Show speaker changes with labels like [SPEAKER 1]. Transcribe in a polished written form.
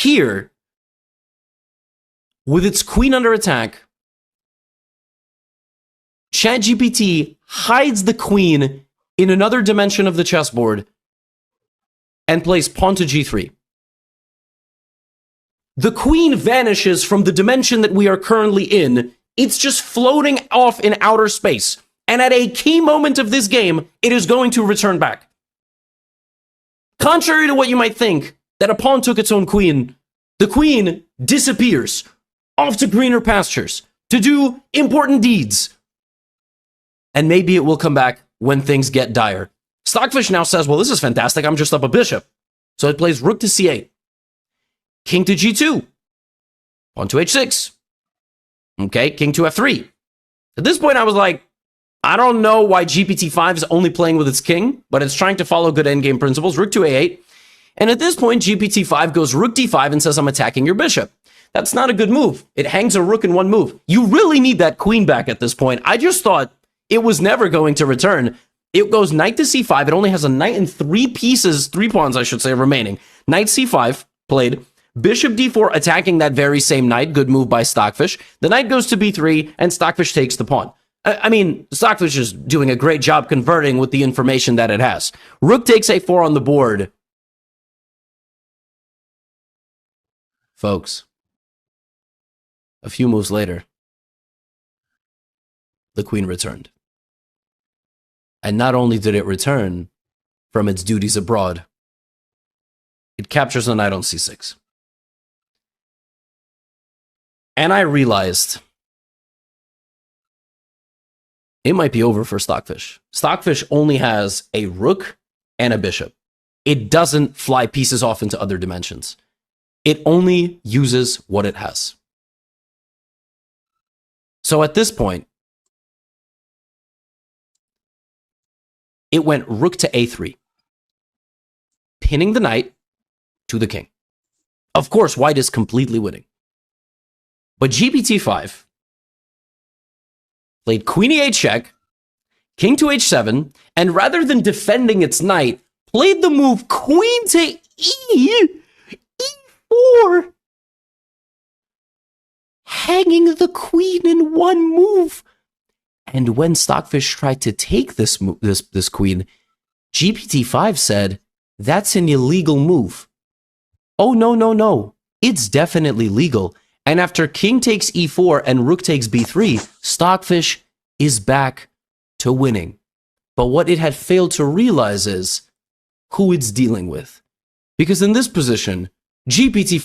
[SPEAKER 1] here, with its queen under attack, ChatGPT hides the queen in another dimension of the chessboard and plays pawn to g3. The queen vanishes from the dimension that we are currently in. It's just floating off in outer space. And at a key moment of this game, it is going to return back. Contrary to what you might think, that a pawn took its own queen, the queen disappears off to greener pastures to do important deeds. And maybe it will come back when things get dire. Stockfish now says, well, this is fantastic. I'm just up a bishop. So it plays rook to c8. King to g2. Pawn to h6. Okay, king to f3. At this point, I was like, I don't know why GPT-5 is only playing with its king, but it's trying to follow good endgame principles. Rook to a8. And at this point, GPT-5 goes rook d5 and says, I'm attacking your bishop. That's not a good move. It hangs a rook in one move. You really need that queen back at this point. I just thought it was never going to return. It goes knight to c5. It only has a knight and three pawns, I should say, remaining. Knight c5 played. Bishop d4 attacking that very same knight. Good move by Stockfish. The knight goes to b3, and Stockfish takes the pawn. I mean, Stockfish is doing a great job converting with the information that it has. Rook takes a4 on the board. Folks, a few moves later, the queen returned. And not only did it return from its duties abroad, it captures the knight on c6. And I realized it might be over for Stockfish. Stockfish only has a rook and a bishop. It doesn't fly pieces off into other dimensions. It only uses what it has. So at this point, it went rook to a3, pinning the knight to the king. Of course, white is completely winning. But GPT-5 played queen e8 check, king to h7, and rather than defending its knight, played the move queen to e4, hanging the queen in one move. And when Stockfish tried to take this queen, GPT-5 said, that's an illegal move. Oh, no. It's definitely legal. And after king takes e4 and rook takes b3, Stockfish is back to winning. But what it had failed to realize is who it's dealing with. Because in this position, GPT